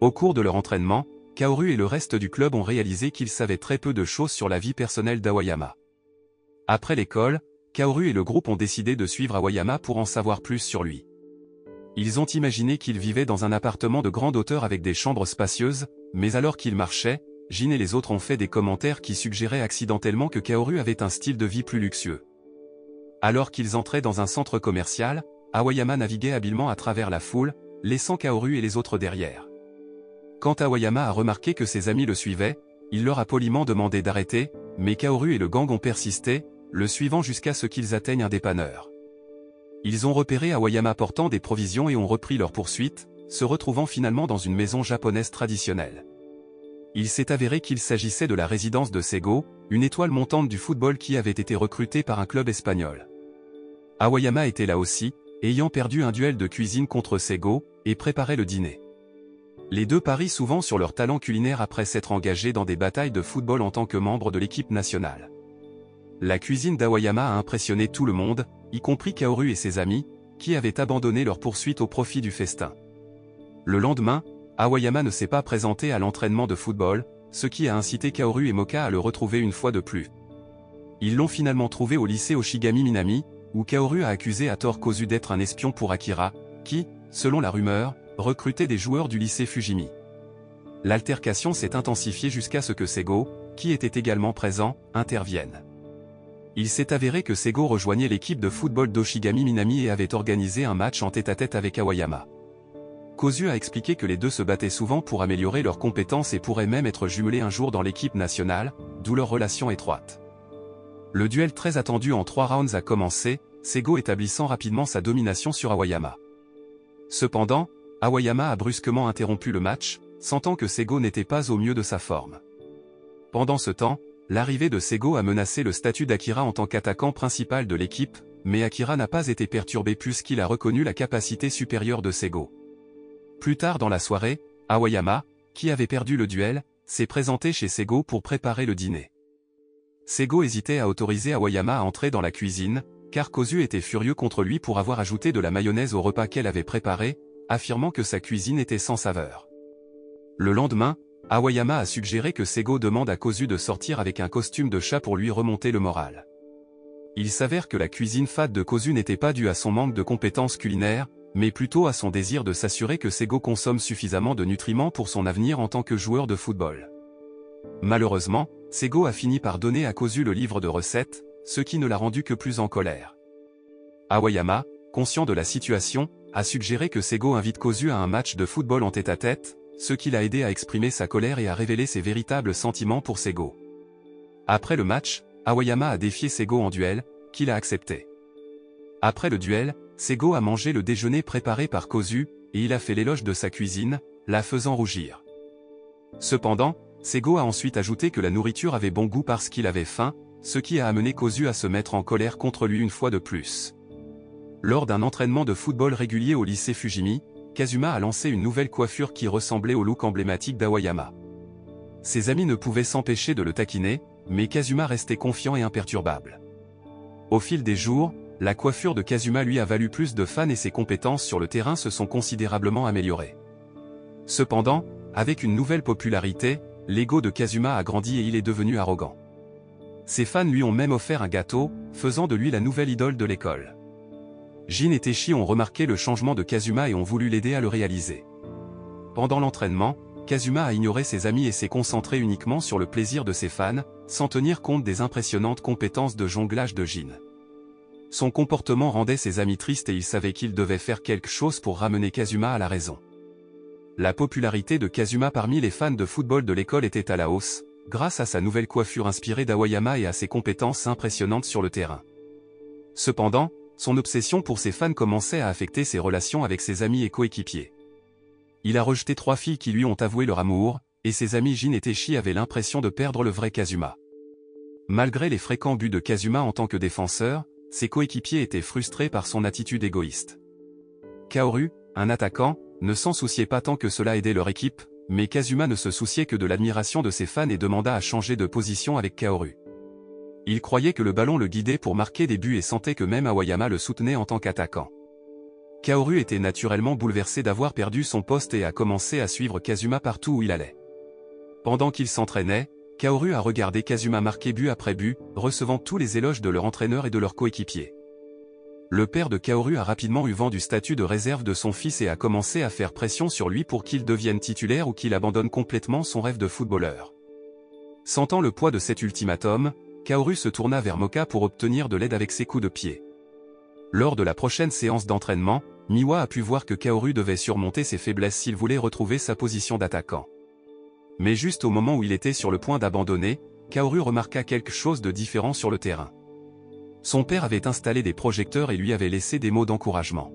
Au cours de leur entraînement, Kaoru et le reste du club ont réalisé qu'ils savaient très peu de choses sur la vie personnelle d'Aoyama. Après l'école, Kaoru et le groupe ont décidé de suivre Aoyama pour en savoir plus sur lui. Ils ont imaginé qu'il vivait dans un appartement de grande hauteur avec des chambres spacieuses, mais alors qu'il marchait, Jin et les autres ont fait des commentaires qui suggéraient accidentellement que Kaoru avait un style de vie plus luxueux. Alors qu'ils entraient dans un centre commercial, Aoyama naviguait habilement à travers la foule, laissant Kaoru et les autres derrière. Quand Aoyama a remarqué que ses amis le suivaient, il leur a poliment demandé d'arrêter, mais Kaoru et le gang ont persisté, le suivant jusqu'à ce qu'ils atteignent un dépanneur. Ils ont repéré Aoyama portant des provisions et ont repris leur poursuite, se retrouvant finalement dans une maison japonaise traditionnelle. Il s'est avéré qu'il s'agissait de la résidence de Sego, une étoile montante du football qui avait été recrutée par un club espagnol. Aoyama était là aussi, ayant perdu un duel de cuisine contre Sego, et préparait le dîner. Les deux parient souvent sur leur talent culinaire après s'être engagés dans des batailles de football en tant que membres de l'équipe nationale. La cuisine d'Aoyama a impressionné tout le monde, y compris Kaoru et ses amis, qui avaient abandonné leur poursuite au profit du festin. Le lendemain, Aoyama ne s'est pas présenté à l'entraînement de football, ce qui a incité Kaoru et Moka à le retrouver une fois de plus. Ils l'ont finalement trouvé au lycée Oshigami Minami, où Kaoru a accusé à tort Kozu d'être un espion pour Akira, qui, selon la rumeur, recrutait des joueurs du lycée Fujimi. L'altercation s'est intensifiée jusqu'à ce que Sego, qui était également présent, intervienne. Il s'est avéré que Sego rejoignait l'équipe de football d'Oshigami Minami et avait organisé un match en tête-à-tête avec Aoyama. Kozu a expliqué que les deux se battaient souvent pour améliorer leurs compétences et pourraient même être jumelés un jour dans l'équipe nationale, d'où leur relation étroite. Le duel très attendu en 3 rounds a commencé, Sego établissant rapidement sa domination sur Aoyama. Cependant, Aoyama a brusquement interrompu le match, sentant que Sego n'était pas au mieux de sa forme. Pendant ce temps, l'arrivée de Sego a menacé le statut d'Akira en tant qu'attaquant principal de l'équipe, mais Akira n'a pas été perturbé puisqu'il a reconnu la capacité supérieure de Sego. Plus tard dans la soirée, Aoyama, qui avait perdu le duel, s'est présenté chez Sego pour préparer le dîner. Sego hésitait à autoriser Aoyama à entrer dans la cuisine, car Kozu était furieux contre lui pour avoir ajouté de la mayonnaise au repas qu'elle avait préparé, affirmant que sa cuisine était sans saveur. Le lendemain, Aoyama a suggéré que Sego demande à Kozu de sortir avec un costume de chat pour lui remonter le moral. Il s'avère que la cuisine fade de Kozu n'était pas due à son manque de compétences culinaires, mais plutôt à son désir de s'assurer que Sego consomme suffisamment de nutriments pour son avenir en tant que joueur de football. Malheureusement, Sego a fini par donner à Kozu le livre de recettes, ce qui ne l'a rendu que plus en colère. Aoyama, conscient de la situation, a suggéré que Sego invite Kozu à un match de football en tête-à-tête, ce qui l'a aidé à exprimer sa colère et à révéler ses véritables sentiments pour Sego. Après le match, Aoyama a défié Sego en duel, qu'il a accepté. Après le duel, Sego a mangé le déjeuner préparé par Kozu, et il a fait l'éloge de sa cuisine, la faisant rougir. Cependant, Sego a ensuite ajouté que la nourriture avait bon goût parce qu'il avait faim, ce qui a amené Kozu à se mettre en colère contre lui une fois de plus. Lors d'un entraînement de football régulier au lycée Fujimi, Kazuma a lancé une nouvelle coiffure qui ressemblait au look emblématique d'Aoyama. Ses amis ne pouvaient s'empêcher de le taquiner, mais Kazuma restait confiant et imperturbable. Au fil des jours, la coiffure de Kazuma lui a valu plus de fans et ses compétences sur le terrain se sont considérablement améliorées. Cependant, avec une nouvelle popularité, l'ego de Kazuma a grandi et il est devenu arrogant. Ses fans lui ont même offert un gâteau, faisant de lui la nouvelle idole de l'école. Jin et Teishi ont remarqué le changement de Kazuma et ont voulu l'aider à le réaliser. Pendant l'entraînement, Kazuma a ignoré ses amis et s'est concentré uniquement sur le plaisir de ses fans, sans tenir compte des impressionnantes compétences de jonglage de Jin. Son comportement rendait ses amis tristes et il savait qu'il devait faire quelque chose pour ramener Kazuma à la raison. La popularité de Kazuma parmi les fans de football de l'école était à la hausse, grâce à sa nouvelle coiffure inspirée d'Aoyama et à ses compétences impressionnantes sur le terrain. Cependant, son obsession pour ses fans commençait à affecter ses relations avec ses amis et coéquipiers. Il a rejeté 3 filles qui lui ont avoué leur amour, et ses amis Jin et Teishi avaient l'impression de perdre le vrai Kazuma. Malgré les fréquents buts de Kazuma en tant que défenseur, ses coéquipiers étaient frustrés par son attitude égoïste. Kaoru, un attaquant, ne s'en souciait pas tant que cela aidait leur équipe, mais Kazuma ne se souciait que de l'admiration de ses fans et demanda à changer de position avec Kaoru. Il croyait que le ballon le guidait pour marquer des buts et sentait que même Aoyama le soutenait en tant qu'attaquant. Kaoru était naturellement bouleversé d'avoir perdu son poste et a commencé à suivre Kazuma partout où il allait. Pendant qu'il s'entraînait, Kaoru a regardé Kazuma marquer but après but, recevant tous les éloges de leur entraîneur et de leurs coéquipiers. Le père de Kaoru a rapidement eu vent du statut de réserve de son fils et a commencé à faire pression sur lui pour qu'il devienne titulaire ou qu'il abandonne complètement son rêve de footballeur. Sentant le poids de cet ultimatum, Kaoru se tourna vers Moka pour obtenir de l'aide avec ses coups de pied. Lors de la prochaine séance d'entraînement, Miwa a pu voir que Kaoru devait surmonter ses faiblesses s'il voulait retrouver sa position d'attaquant. Mais juste au moment où il était sur le point d'abandonner, Kaoru remarqua quelque chose de différent sur le terrain. Son père avait installé des projecteurs et lui avait laissé des mots d'encouragement.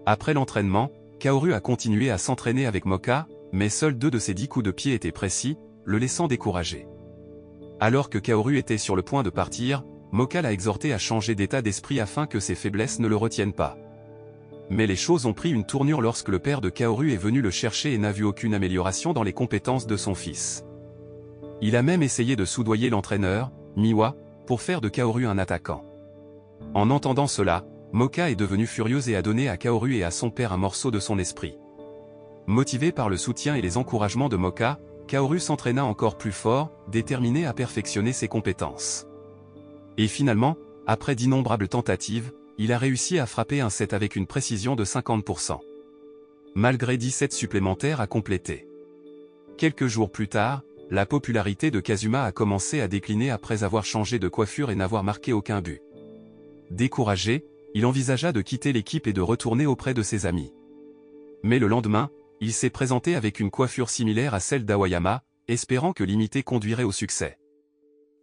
Après l'entraînement, Kaoru a continué à s'entraîner avec Moka, mais seuls 2 de ses 10 coups de pied étaient précis, le laissant découragé. Alors que Kaoru était sur le point de partir, Moka l'a exhorté à changer d'état d'esprit afin que ses faiblesses ne le retiennent pas. Mais les choses ont pris une tournure lorsque le père de Kaoru est venu le chercher et n'a vu aucune amélioration dans les compétences de son fils. Il a même essayé de soudoyer l'entraîneur, Miwa, pour faire de Kaoru un attaquant. En entendant cela, Moka est devenu furieuse et a donné à Kaoru et à son père un morceau de son esprit. Motivé par le soutien et les encouragements de Moka, Kaoru s'entraîna encore plus fort, déterminé à perfectionner ses compétences. Et finalement, après d'innombrables tentatives, il a réussi à frapper un set avec une précision de 50%. Malgré 10 sets supplémentaires à compléter. Quelques jours plus tard, la popularité de Kazuma a commencé à décliner après avoir changé de coiffure et n'avoir marqué aucun but. Découragé, il envisagea de quitter l'équipe et de retourner auprès de ses amis. Mais le lendemain, il s'est présenté avec une coiffure similaire à celle d'Aoyama, espérant que l'imiter conduirait au succès.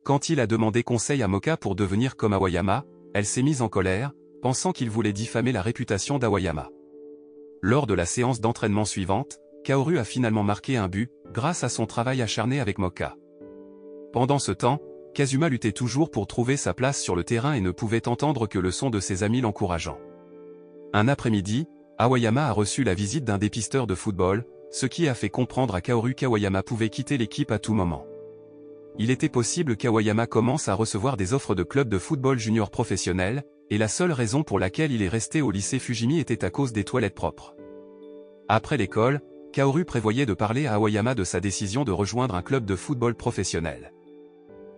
Quand il a demandé conseil à Moka pour devenir comme Aoyama, elle s'est mise en colère, pensant qu'il voulait diffamer la réputation d'Aoyama. Lors de la séance d'entraînement suivante, Kaoru a finalement marqué un but, grâce à son travail acharné avec Moka. Pendant ce temps, Kazuma luttait toujours pour trouver sa place sur le terrain et ne pouvait entendre que le son de ses amis l'encourageant. Un après-midi, Aoyama a reçu la visite d'un dépisteur de football, ce qui a fait comprendre à Kaoru qu'Aoyama pouvait quitter l'équipe à tout moment. Il était possible qu'Aoyama commence à recevoir des offres de clubs de football junior professionnels, et la seule raison pour laquelle il est resté au lycée Fujimi était à cause des toilettes propres. Après l'école, Kaoru prévoyait de parler à Aoyama de sa décision de rejoindre un club de football professionnel.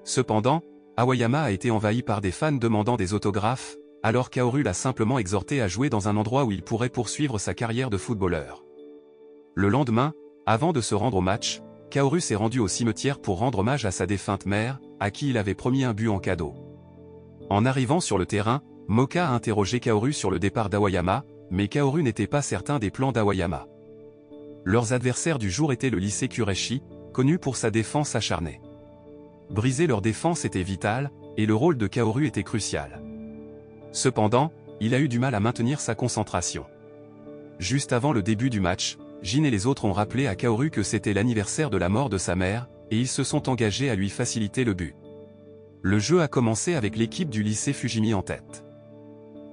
Cependant, Aoyama a été envahi par des fans demandant des autographes, alors Kaoru l'a simplement exhorté à jouer dans un endroit où il pourrait poursuivre sa carrière de footballeur. Le lendemain, avant de se rendre au match, Kaoru s'est rendu au cimetière pour rendre hommage à sa défunte mère, à qui il avait promis un but en cadeau. En arrivant sur le terrain, Moka a interrogé Kaoru sur le départ d'Aoyama, mais Kaoru n'était pas certain des plans d'Aoyama. Leurs adversaires du jour étaient le lycée Kureshi, connu pour sa défense acharnée. Briser leur défense était vital, et le rôle de Kaoru était crucial. Cependant, il a eu du mal à maintenir sa concentration. Juste avant le début du match, Jin et les autres ont rappelé à Kaoru que c'était l'anniversaire de la mort de sa mère, et ils se sont engagés à lui faciliter le but. Le jeu a commencé avec l'équipe du lycée Fujimi en tête.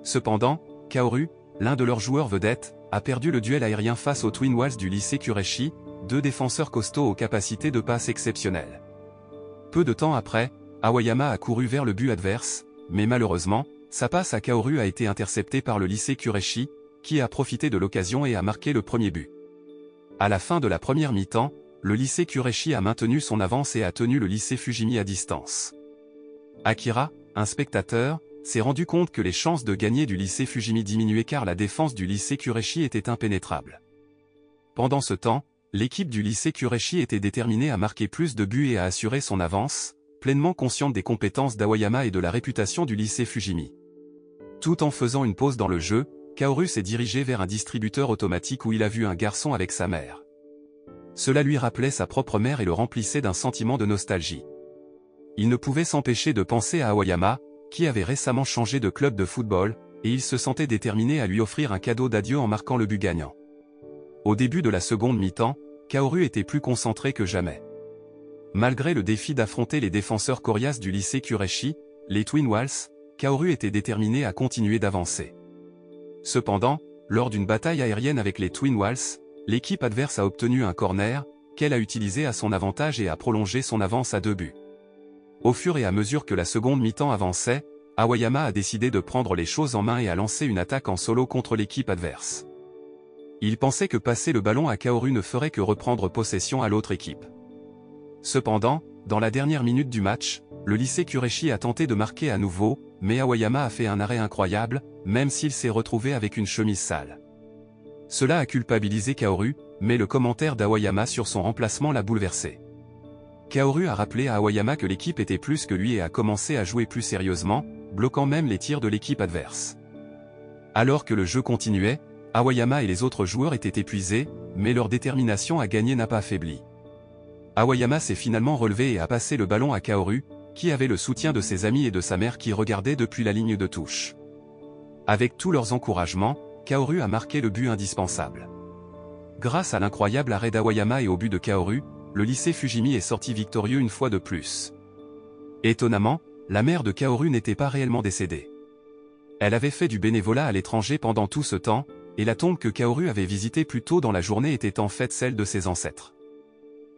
Cependant, Kaoru, l'un de leurs joueurs vedettes, a perdu le duel aérien face aux Twin Walls du lycée Kureshi, deux défenseurs costauds aux capacités de passe exceptionnelles. Peu de temps après, Aoyama a couru vers le but adverse, mais malheureusement, sa passe à Kaoru a été interceptée par le lycée Kureshi, qui a profité de l'occasion et a marqué le premier but. À la fin de la première mi-temps, le lycée Kureshi a maintenu son avance et a tenu le lycée Fujimi à distance. Akira, un spectateur, s'est rendu compte que les chances de gagner du lycée Fujimi diminuaient car la défense du lycée Kureshi était impénétrable. Pendant ce temps, l'équipe du lycée Kureshi était déterminée à marquer plus de buts et à assurer son avance, pleinement consciente des compétences d'Aoyama et de la réputation du lycée Fujimi. Tout en faisant une pause dans le jeu, Kaoru s'est dirigé vers un distributeur automatique où il a vu un garçon avec sa mère. Cela lui rappelait sa propre mère et le remplissait d'un sentiment de nostalgie. Il ne pouvait s'empêcher de penser à Aoyama, qui avait récemment changé de club de football, et il se sentait déterminé à lui offrir un cadeau d'adieu en marquant le but gagnant. Au début de la seconde mi-temps, Kaoru était plus concentré que jamais. Malgré le défi d'affronter les défenseurs coriaces du lycée Kureshi, les Twin Walls, Kaoru était déterminé à continuer d'avancer. Cependant, lors d'une bataille aérienne avec les Twin Walls, l'équipe adverse a obtenu un corner, qu'elle a utilisé à son avantage et a prolongé son avance à 2 buts. Au fur et à mesure que la seconde mi-temps avançait, Aoyama a décidé de prendre les choses en main et a lancé une attaque en solo contre l'équipe adverse. Il pensait que passer le ballon à Kaoru ne ferait que reprendre possession à l'autre équipe. Cependant, dans la dernière minute du match, le lycée Kureshi a tenté de marquer à nouveau, mais Aoyama a fait un arrêt incroyable, même s'il s'est retrouvé avec une chemise sale. Cela a culpabilisé Kaoru, mais le commentaire d'Aoyama sur son remplacement l'a bouleversé. Kaoru a rappelé à Aoyama que l'équipe était plus que lui et a commencé à jouer plus sérieusement, bloquant même les tirs de l'équipe adverse. Alors que le jeu continuait, Aoyama et les autres joueurs étaient épuisés, mais leur détermination à gagner n'a pas faibli. Aoyama s'est finalement relevé et a passé le ballon à Kaoru, qui avait le soutien de ses amis et de sa mère qui regardaient depuis la ligne de touche. Avec tous leurs encouragements, Kaoru a marqué le but indispensable. Grâce à l'incroyable arrêt d'Aoyama et au but de Kaoru, le lycée Fujimi est sorti victorieux une fois de plus. Étonnamment, la mère de Kaoru n'était pas réellement décédée. Elle avait fait du bénévolat à l'étranger pendant tout ce temps, et la tombe que Kaoru avait visitée plus tôt dans la journée était en fait celle de ses ancêtres.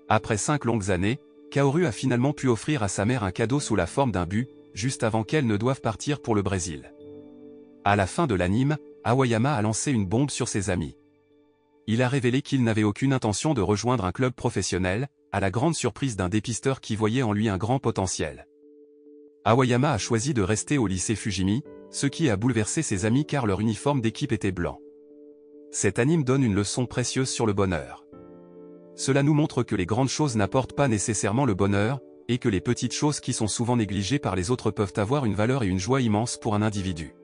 Après 5 longues années, Kaoru a finalement pu offrir à sa mère un cadeau sous la forme d'un but, juste avant qu'elle ne doive partir pour le Brésil. À la fin de l'anime, Aoyama a lancé une bombe sur ses amis. Il a révélé qu'il n'avait aucune intention de rejoindre un club professionnel, à la grande surprise d'un dépisteur qui voyait en lui un grand potentiel. Aoyama a choisi de rester au lycée Fujimi, ce qui a bouleversé ses amis car leur uniforme d'équipe était blanc. Cet anime donne une leçon précieuse sur le bonheur. Cela nous montre que les grandes choses n'apportent pas nécessairement le bonheur, et que les petites choses qui sont souvent négligées par les autres peuvent avoir une valeur et une joie immense pour un individu.